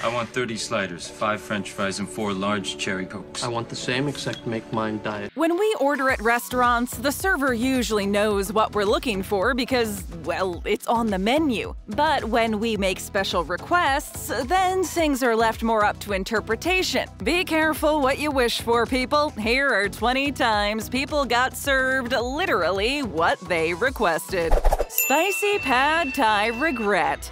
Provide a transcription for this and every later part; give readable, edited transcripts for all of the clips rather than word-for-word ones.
I want 30 sliders, 5 French fries, and 4 large cherry cokes. I want the same, except make mine diet. When we order at restaurants, the server usually knows what we're looking for because, well, it's on the menu. But when we make special requests, then things are left more up to interpretation. Be careful what you wish for, people. Here are 20 times people got served literally what they requested. Spicy pad thai regret.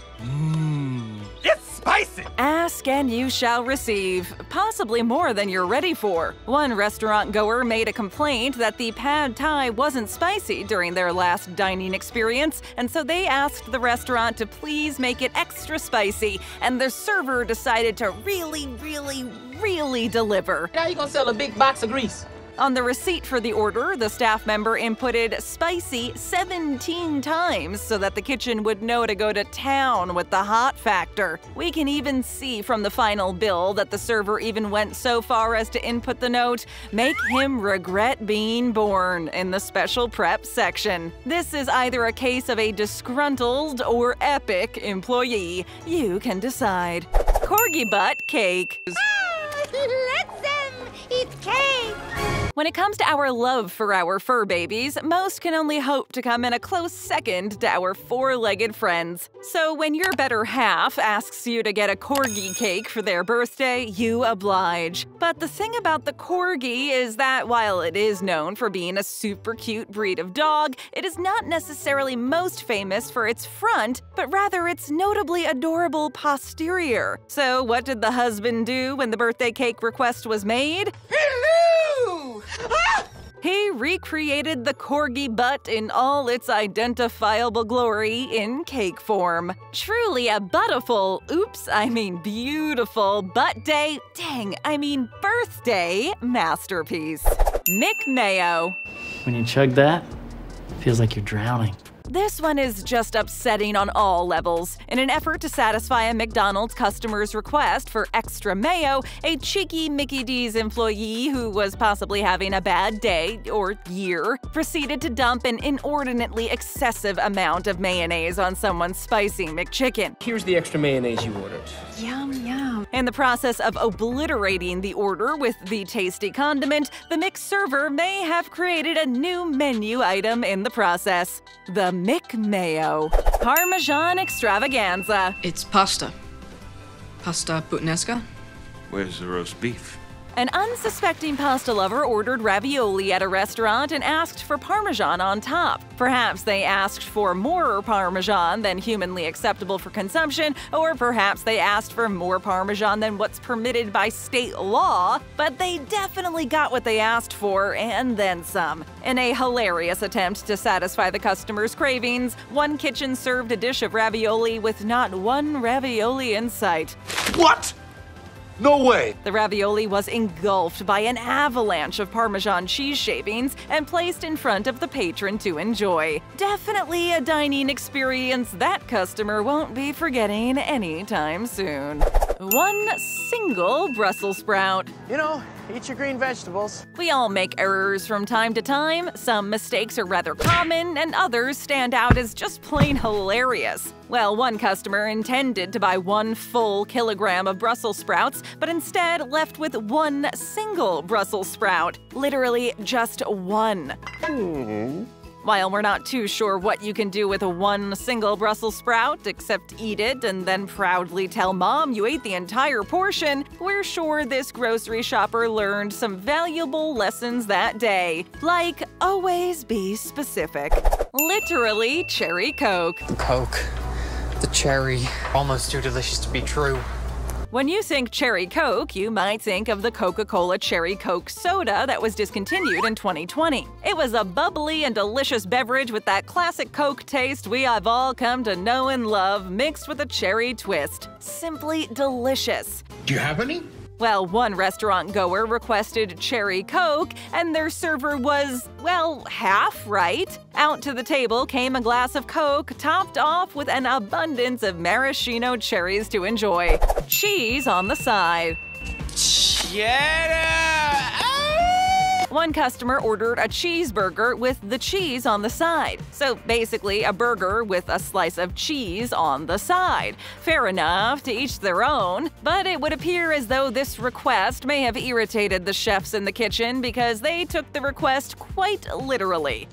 It's spicy! Ask and you shall receive, possibly more than you're ready for. One restaurant goer made a complaint that the pad thai wasn't spicy during their last dining experience, and so they asked the restaurant to please make it extra spicy, and the server decided to really deliver. Now you gonna sell a big box of grease. On the receipt for the order, the staff member inputted spicy 17 times so that the kitchen would know to go to town with the hot factor. We can even see from the final bill that the server even went so far as to input the note, "Make him regret being born," in the special prep section. This is either a case of a disgruntled or epic employee. You can decide. Corgi butt cake. Let them eat cake! When it comes to our love for our fur babies, most can only hope to come in a close second to our four-legged friends. So when your better half asks you to get a corgi cake for their birthday, you oblige. But the thing about the corgi is that while it is known for being a super cute breed of dog, it is not necessarily most famous for its front, but rather its notably adorable posterior. So what did the husband do when the birthday cake request was made? Hello! Ah! He recreated the corgi butt in all its identifiable glory in cake form. Truly a beautiful butt day, birthday masterpiece. McMayo. When you chug that, it feels like you're drowning. This one is just upsetting on all levels. In an effort to satisfy a McDonald's customer's request for extra mayo, a cheeky Mickey D's employee who was possibly having a bad day or year proceeded to dump an inordinately excessive amount of mayonnaise on someone's spicy McChicken. Here's the extra mayonnaise you ordered. Yum, yum. In the process of obliterating the order with the tasty condiment, the McServer may have created a new menu item in the process. The McMayo. Parmesan Extravaganza. It's pasta. Pasta puttanesca. Where's the roast beef? An unsuspecting pasta lover ordered ravioli at a restaurant and asked for Parmesan on top. Perhaps they asked for more Parmesan than humanly acceptable for consumption, or perhaps they asked for more Parmesan than what's permitted by state law, but they definitely got what they asked for and then some. In a hilarious attempt to satisfy the customer's cravings, one kitchen served a dish of ravioli with not one ravioli in sight. What? No way! The ravioli was engulfed by an avalanche of Parmesan cheese shavings and placed in front of the patron to enjoy. Definitely a dining experience that customer won't be forgetting anytime soon. One single Brussels sprout. You know, eat your green vegetables. We all make errors from time to time. Some mistakes are rather common, and others stand out as just plain hilarious. Well, one customer intended to buy 1 full kilogram of Brussels sprouts, but instead left with 1 single Brussels sprout. Literally just one. While we're not too sure what you can do with 1 single Brussels sprout, except eat it and then proudly tell Mom you ate the entire portion, we're sure this grocery shopper learned some valuable lessons that day. Like, always be specific. Literally cherry Coke. The Coke. The cherry. Almost too delicious to be true. When you think cherry Coke, you might think of the Coca-Cola Cherry Coke soda that was discontinued in 2020. It was a bubbly and delicious beverage with that classic Coke taste we have all come to know and love, mixed with a cherry twist. Simply delicious. Do you have any? Well, one restaurant goer requested cherry Coke, and their server was, well, half right. Out to the table came a glass of Coke, topped off with an abundance of maraschino cherries to enjoy. Cheese on the side. Cheddar! One customer ordered a cheeseburger with the cheese on the side. So basically, a burger with a slice of cheese on the side. Fair enough, to each their own. But it would appear as though this request may have irritated the chefs in the kitchen because they took the request quite literally.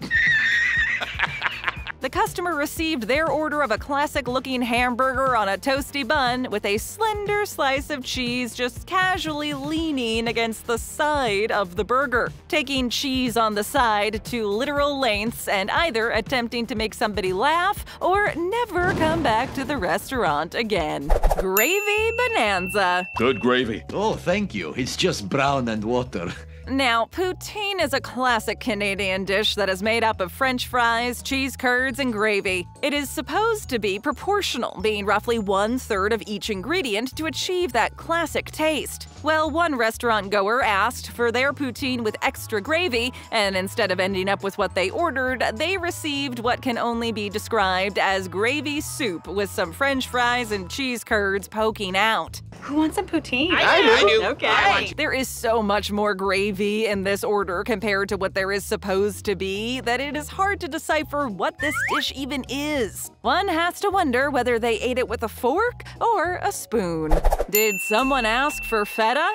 The customer received their order of a classic-looking hamburger on a toasty bun with a slender slice of cheese just casually leaning against the side of the burger, taking cheese on the side to literal lengths and either attempting to make somebody laugh or never come back to the restaurant again. Gravy Bonanza. Good gravy. Oh, thank you. It's just brown and water. Now, poutine is a classic Canadian dish that is made up of French fries, cheese curds, and gravy. It is supposed to be proportional, being roughly 1/3 of each ingredient to achieve that classic taste. Well, one restaurant goer asked for their poutine with extra gravy, and instead of ending up with what they ordered, they received what can only be described as gravy soup with some French fries and cheese curds poking out. Who wants some poutine? I do. Okay. There is so much more gravy in this order compared to what there is supposed to be that it is hard to decipher what this dish even is. One has to wonder whether they ate it with a fork or a spoon. Did someone ask for feta?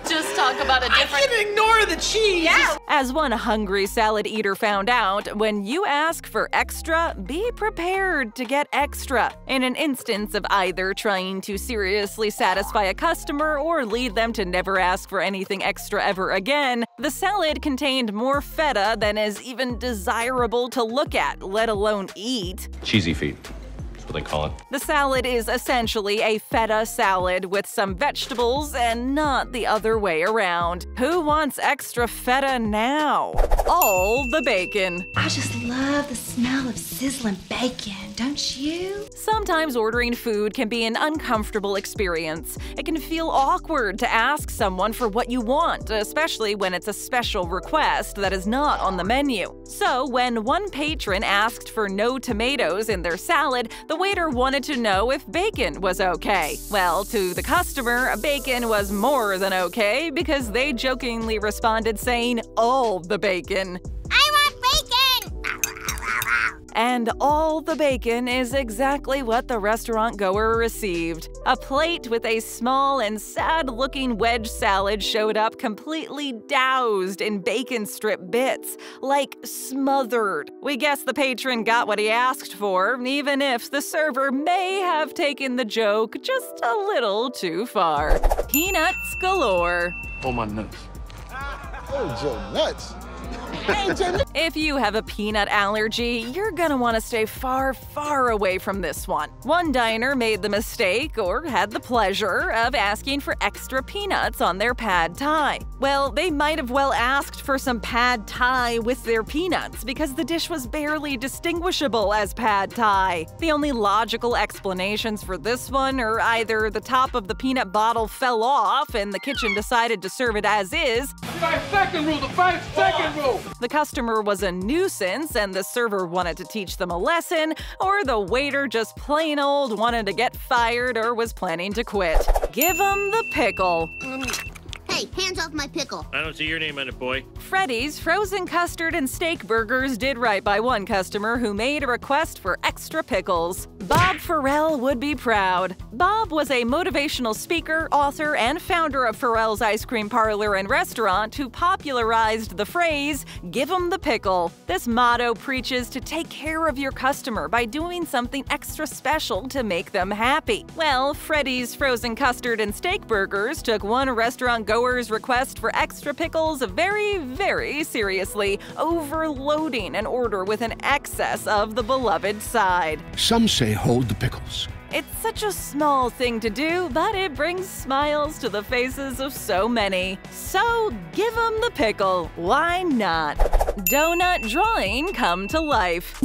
Just talk about a different. I can ignore the cheese. Yeah. As one hungry salad eater found out, when you ask for extra, be prepared to get extra. In an instance of either trying to seriously satisfy a customer or lead them to never ask for anything extra ever again, the salad contained more feta than is even desirable to look at, let alone eat. Cheesy feet. What they call it. The salad is essentially a feta salad with some vegetables and not the other way around. Who wants extra feta now? All the bacon. I just love the smell of sizzling bacon, don't you? Sometimes ordering food can be an uncomfortable experience. It can feel awkward to ask someone for what you want, especially when it's a special request that is not on the menu. So when one patron asked for no tomatoes in their salad, the waiter wanted to know if bacon was okay. Well, to the customer, bacon was more than okay because they jokingly responded saying, "all the bacon." I want bacon! And all the bacon is exactly what the restaurant goer received. A plate with a small and sad-looking wedge salad showed up completely doused in bacon strip bits, like smothered. We guess the patron got what he asked for, even if the server may have taken the joke just a little too far. Peanuts galore. Oh, my nuts. Oh, Joe, nuts. If you have a peanut allergy, you're gonna want to stay far, far away from this one. One diner made the mistake, or had the pleasure, of asking for extra peanuts on their pad thai. Well, they might have well asked for some pad thai with their peanuts because the dish was barely distinguishable as pad thai. The only logical explanations for this one are either the top of the peanut bottle fell off and the kitchen decided to serve it as is. 5-second rule, the 5-second rule! The customer was a nuisance and the server wanted to teach them a lesson, or the waiter just plain old wanted to get fired or was planning to quit. Give 'em the pickle. Hey, hands off my pickle. I don't see your name on it, boy. Freddy's frozen custard and steak burgers did right by one customer who made a request for extra pickles. Bob Farrell would be proud. Bob was a motivational speaker, author, and founder of Farrell's Ice Cream Parlor and Restaurant who popularized the phrase, "Give 'em the pickle." This motto preaches to take care of your customer by doing something extra special to make them happy. Well, Freddy's frozen custard and steak burgers took one restaurant goer's request for extra pickles very, very seriously, overloading an order with an excess of the beloved side. Some say hold the pickles. It's such a small thing to do, but it brings smiles to the faces of so many. So give 'em the pickle. Why not? Donut drawing come to life.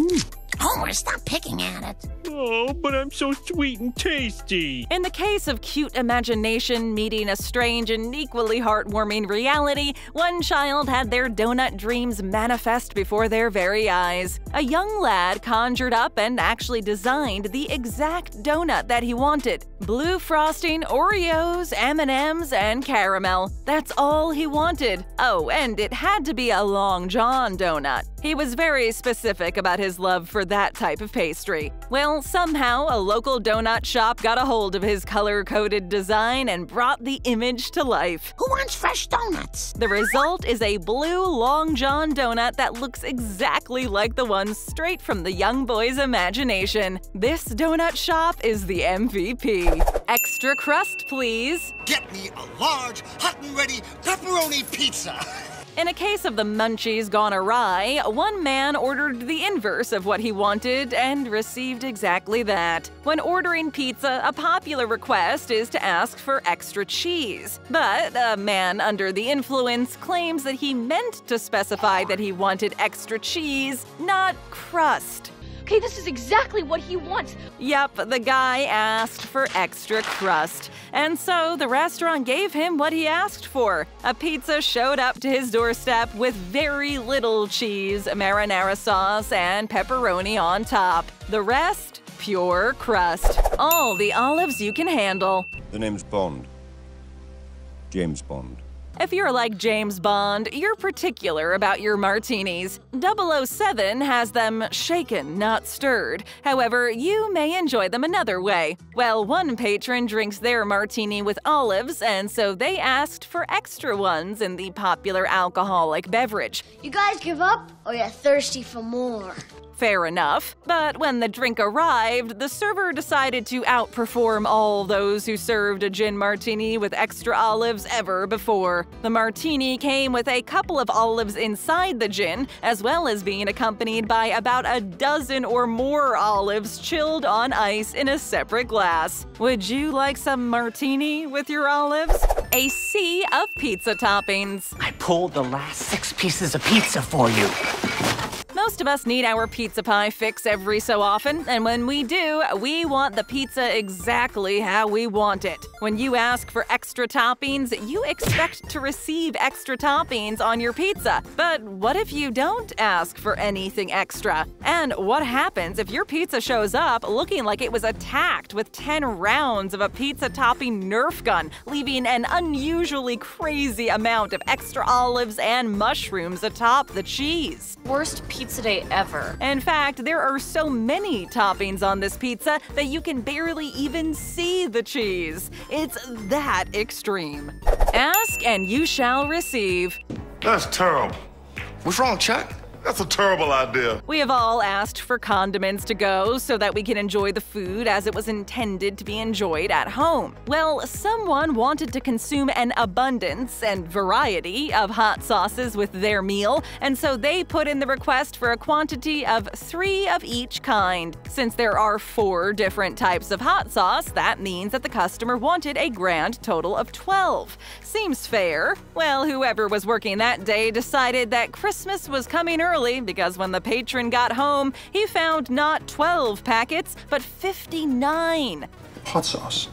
Homer, stop picking at it. Oh, but I'm so sweet and tasty. In the case of cute imagination meeting a strange and equally heartwarming reality, one child had their donut dreams manifest before their very eyes. A young lad conjured up and actually designed the exact donut that he wanted. Blue frosting, Oreos, M&Ms, and caramel. That's all he wanted. Oh, and it had to be a Long John donut. He was very specific about his love for that type of pastry. Well, somehow a local donut shop got a hold of his color-coded design and brought the image to life. Who wants fresh donuts? The result is a blue Long John donut that looks exactly like the one straight from the young boy's imagination. This donut shop is the MVP. Extra crust, please. Get me a large, hot and ready pepperoni pizza. In a case of the munchies gone awry, one man ordered the inverse of what he wanted and received exactly that. When ordering pizza, a popular request is to ask for extra cheese. But a man under the influence claims that he meant to specify that he wanted extra cheese, not crust. Okay, this is exactly what he wants. Yep, the guy asked for extra crust. And so the restaurant gave him what he asked for. A pizza showed up to his doorstep with very little cheese, marinara sauce, and pepperoni on top. The rest, pure crust. All the olives you can handle. The name's Bond. James Bond. If you're like James Bond, you're particular about your martinis. 007 has them shaken, not stirred. However, you may enjoy them another way. Well, one patron drinks their martini with olives, and so they asked for extra ones in the popular alcoholic beverage. You guys give up, or you're thirsty for more? Fair enough, but when the drink arrived, the server decided to outperform all those who served a gin martini with extra olives ever before. The martini came with a couple of olives inside the gin, as well as being accompanied by about a dozen or more olives chilled on ice in a separate glass. Would you like some martini with your olives? A sea of pizza toppings. I pulled the last 6 pieces of pizza for you. Most of us need our pizza pie fix every so often, and when we do, we want the pizza exactly how we want it. When you ask for extra toppings, you expect to receive extra toppings on your pizza. But what if you don't ask for anything extra? And what happens if your pizza shows up looking like it was attacked with 10 rounds of a pizza topping Nerf gun, leaving an unusually crazy amount of extra olives and mushrooms atop the cheese? Worst pizza day ever. In fact, there are so many toppings on this pizza that you can barely even see the cheese. It's that extreme. Ask and you shall receive. That's terrible. What's wrong, Chuck? That's a terrible idea. We have all asked for condiments to go so that we can enjoy the food as it was intended to be enjoyed at home. Well, someone wanted to consume an abundance and variety of hot sauces with their meal, and so they put in the request for a quantity of 3 of each kind. Since there are 4 different types of hot sauce, that means that the customer wanted a grand total of 12. Seems fair. Well, whoever was working that day decided that Christmas was coming early because when the patron got home, he found not 12 packets, but 59. Hot sauce.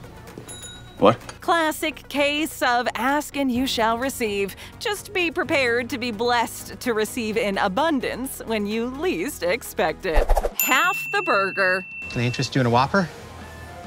What? Classic case of ask and you shall receive. Just be prepared to be blessed to receive in abundance when you least expect it. Half the burger. Can I interest you in a Whopper?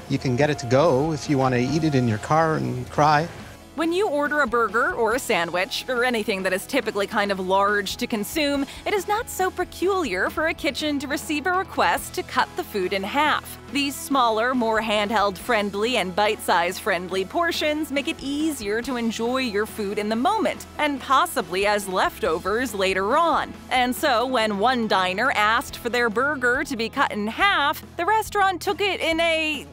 You can get it to go if you want to eat it in your car and cry. When you order a burger or a sandwich, or anything that is typically kind of large to consume, it is not so peculiar for a kitchen to receive a request to cut the food in half. These smaller, more handheld-friendly and bite-size-friendly portions make it easier to enjoy your food in the moment, and possibly as leftovers later on. And so, when one diner asked for their burger to be cut in half, the restaurant took it in a,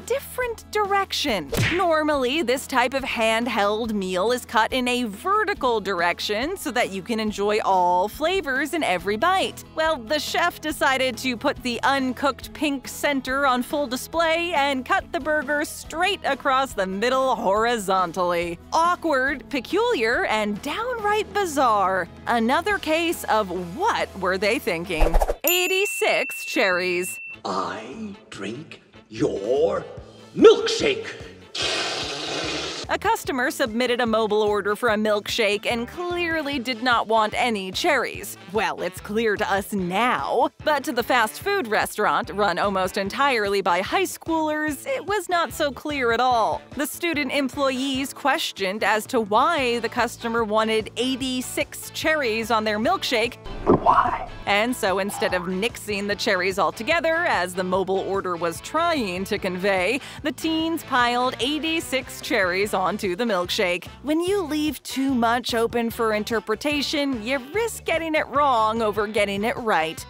different direction. Normally, this type of handheld meal is cut in a vertical direction so that you can enjoy all flavors in every bite. Well, the chef decided to put the uncooked pink center on full display and cut the burger straight across the middle horizontally. Awkward, peculiar, and downright bizarre. Another case of what were they thinking? 86 cherries. I drink your milkshake. A customer submitted a mobile order for a milkshake and clearly did not want any cherries. Well, it's clear to us now. But to the fast food restaurant, run almost entirely by high schoolers, it was not so clear at all. The student employees questioned as to why the customer wanted 86 cherries on their milkshake. Why? And so instead of nixing the cherries altogether, as the mobile order was trying to convey, the teens piled 86 cherries onto the milkshake. When you leave too much open for interpretation, you risk getting it wrong over getting it right.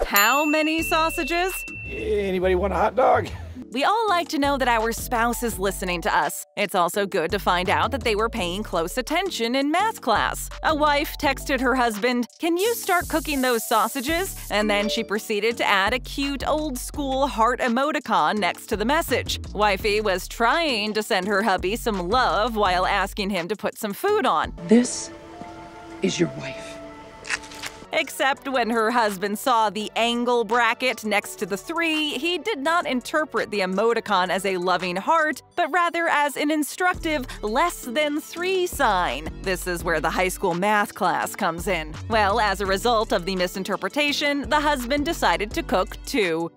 How many sausages? Anybody want a hot dog? We all like to know that our spouse is listening to us. It's also good to find out that they were paying close attention in math class. A wife texted her husband, "Can you start cooking those sausages?" And then she proceeded to add a cute old-school heart emoticon next to the message. Wifey was trying to send her hubby some love while asking him to put some food on. This is your wife. Except when her husband saw the angle bracket next to the 3, he did not interpret the emoticon as a loving heart, but rather as an instructive less than 3 sign. This is where the high school math class comes in. Well, as a result of the misinterpretation, the husband decided to cook two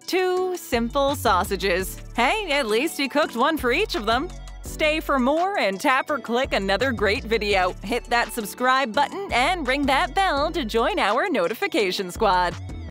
simple sausages. Hey, at least he cooked one for each of them. Stay for more and tap or click another great video. Hit that subscribe button and ring that bell to join our notification squad.